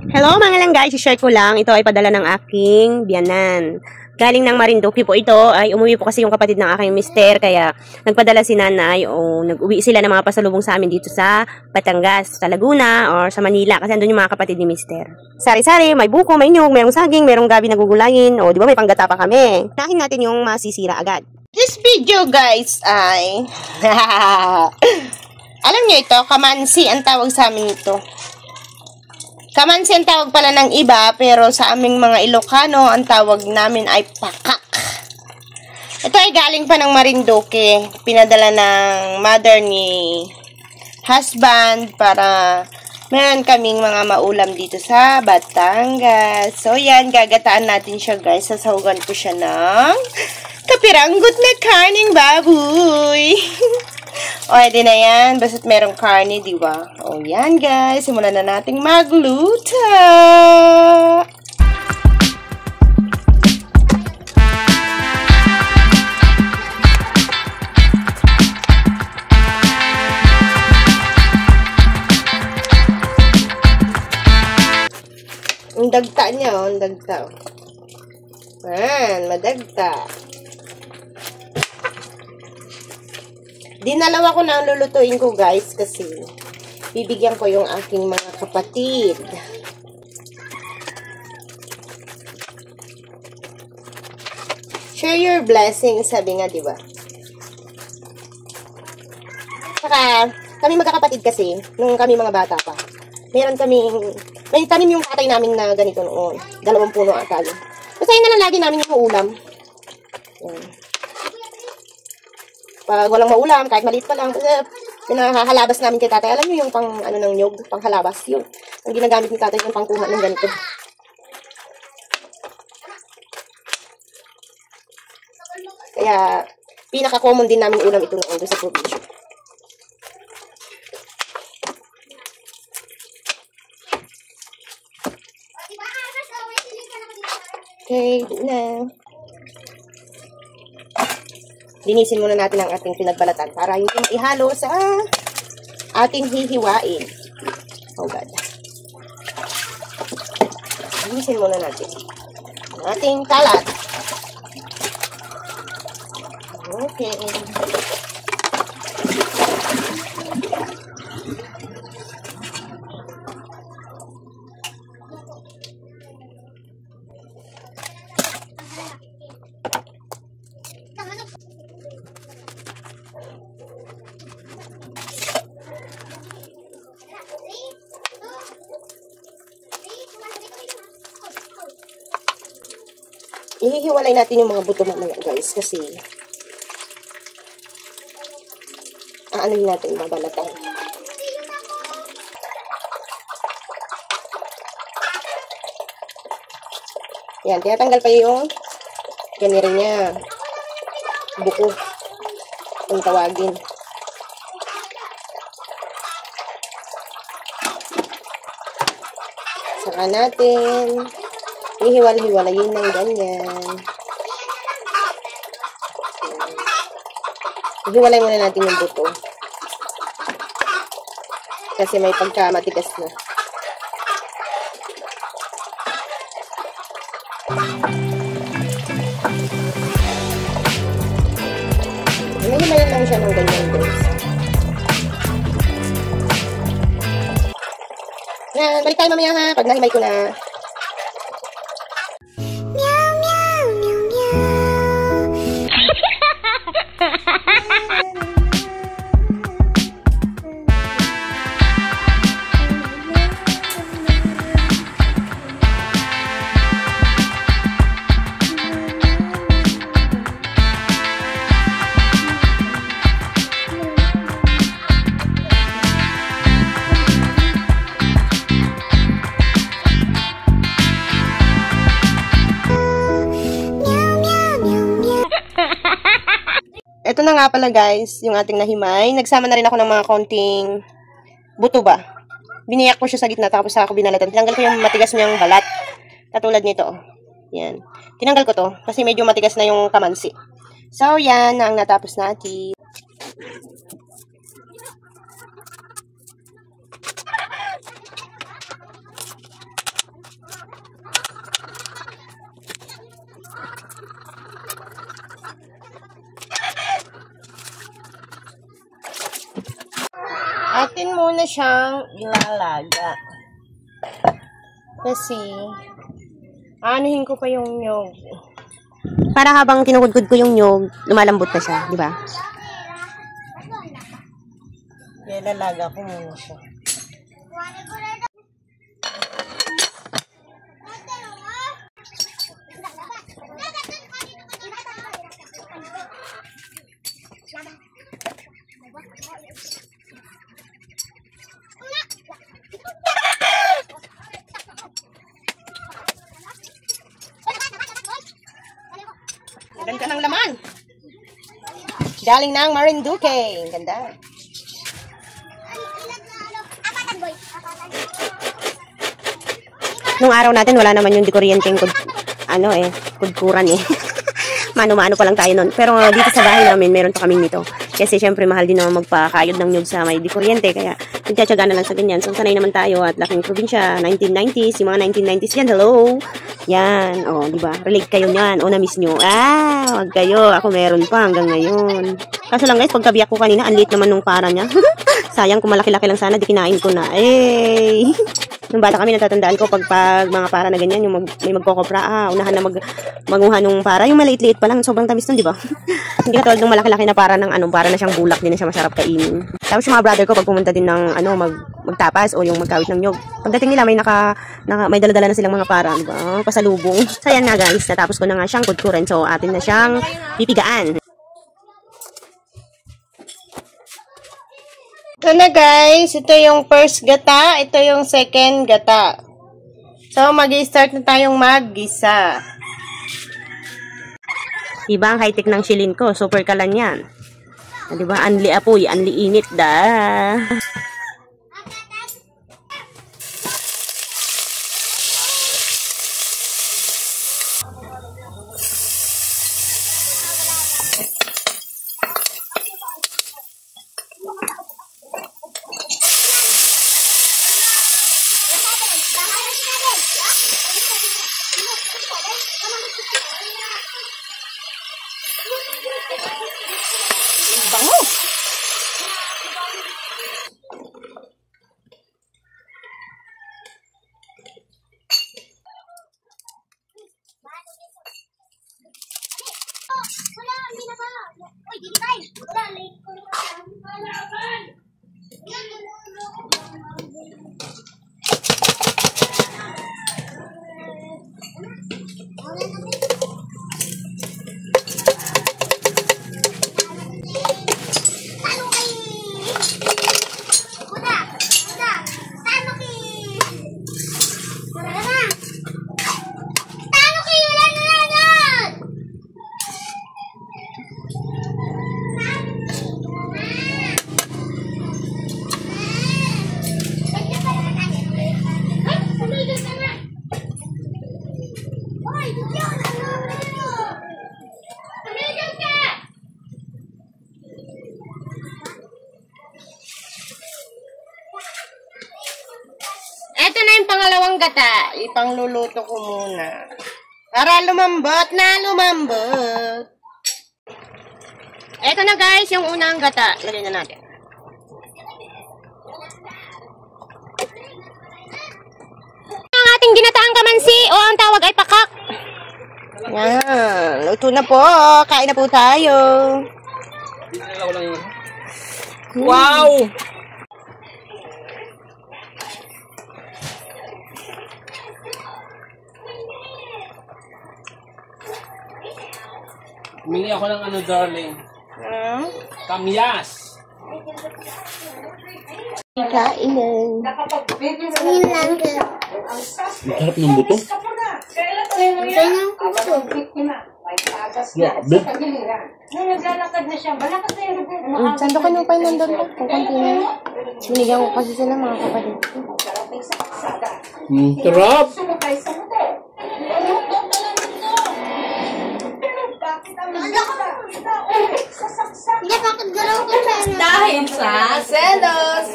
Hello mga lang guys, i-share ko lang. Ito ay padala ng aking biyanan. Galing ng Marinduque po ito. Ay umuwi po kasi yung kapatid ng aking mister. Kaya nagpadala si nanay o nag-uwi sila ng mga pasalubong sa amin dito sa Batangas, sa Laguna or sa Manila. Kasi andun yung mga kapatid ni mister. Sari-sari, may buko, may nyug, merong saging, merong gabi na gugulayin. O di ba may panggata pa kami. Tahin natin yung masisira agad. This video guys ay... Alam nyo ito, kamansi ang tawag sa amin ito. Kamansi ang tawag pala ng iba, pero sa aming mga Ilocano, ang tawag namin ay pakak. Ito ay galing pa ng Marinduque. Pinadala ng mother ni husband para meron kaming mga maulam dito sa Batangas. So yan, gagataan natin siya guys. Sasahugan ko siya ng kapiranggot na karning baboy. O, edi na yan. Basta't merong karne, diba? O, yan, guys. Simulan na nating magluto. Ang dagta niya, o. Ang dagta. Ayan, madagta. Dinalawa ko na ang lulutuin ko guys kasi bibigyan ko yung aking mga kapatid. Share your blessings, sabi nga, diba? Saka, kami magkakapatid kasi, nung kami mga bata pa, may tanim yung tatay namin na ganito noon. 2 puno ata yun. Basta yun na lang lagi namin yung ulam. Yan. Pag walang maulam, kahit maliit pa lang, pinahalabas namin kay tatay. Alam niyo yung pang, ano ng nyog, pang halabas, yun. Ang ginagamit ni tatay yung pangkuha ng ganito. Kaya, pinaka-common din namin ulam ito noon doon sa probinsya. Okay, na. Linisin muna natin ang ating pinagbalatan para hindi ihalo sa ating hihiwain. Oh God. Linisin muna natin ang ating kalat. Okay. Ihihiwalay natin yung mga buto mamaya guys kasi aanohin natin, babalatan. Yan, tinatanggal pa yung ganyan niya buko kung tawagin. Saka natin ihiwalay-hiwalayin ng ganyan. Ihiwalay muna natin yung buto. Kasi may pagkamatigas na. Hihiwalayin lang siya ng ganyan guys. Yan, balik tayo mamaya ha. Pag nahimay ko na. Ito na nga pala guys, yung ating nahimay. Nagsama na rin ako ng mga konting buto ba. Biniyak ko siya sa gitna tapos ako binalatan. Tinanggal ko yung matigas niyang balat. Katulad nito. Yan. Tinanggal ko to kasi medyo matigas na yung kamansi. So yan na ang natapos natin. muna siyang ilalaga. Kasi, anuhin ko pa yung nyog. Para habang kinukudkud ko yung nyog, lumalambot na siya, di ba? Ilalaga ko muna siya. Ganda ng laman. Galing ng Marinduque. Ganda. Nung araw natin, wala naman yung dikuryenteng kudkuran eh. Mano-mano pa lang tayo nun. Pero dito sa bahay namin, meron pa kaming nito. Kasi syempre, mahal din naman magpakayod ng nyug sa may dikuryente. Kaya, nagtsatsaga na lang sa ganyan. So, sanay naman tayo at laking probinsya. 1990s, yung mga 1990s yan. Hello! Yan. O, di ba? Relate kayo niyan. O, na-miss nyo. Wag kayo. Ako meron pa hanggang ngayon. Kaso lang guys, pagkabiyak ko kanina, ang liit naman nung para niya. Sayang, kung malaki-laki lang sana, di kinain ko na. Nung bata kami, natatandaan ko, pag mga para na ganyan, yung may magkokopra, unahan na maguha nung para. Yung maliit-liit pa lang, sobrang tamis nun, di ba? Hindi katulad ng malaki-laki na para ng para na siyang bulak, din na siya masarap kainin. Tapos yung mga brother ko, pag pumunta din ng magtapas o yung magkawit ng nyog, pagdating nila, may dala-dala na silang mga para, di ba? Pasalubong. So, yan nga guys, natapos ko na nga siyang kudkuren. So, atin na siyang pipigaan. Ito na guys, ito yung first gata, ito yung second gata. So, mag-i-start na tayong mag-gisa. Iba ang high-tech ng shilin ko, super kalan yan. Diba, anli apoy, anli init da. Bango! Ito na yung pangalawang gata. Ipangluluto ko muna. Para lumambot na lumambot. Ito na guys, yung unang gata. Lagyan na natin. Ang ating ginataang kamansi o ang tawag ay pakak. Yan. Luto na po. Kain na po tayo. Wow! Humingi ako ng darling. Kamyas. Kain na. Masarap ng buto. Sando ka nung pa nandun ko. Kung kantina. Binigyan ko kasi sila mga kapatid ko. Sarap! Dahil sa selos.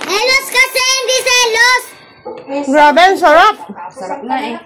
Selos kasi hindi selos. Grabe, ang sarap. Sarap na eh.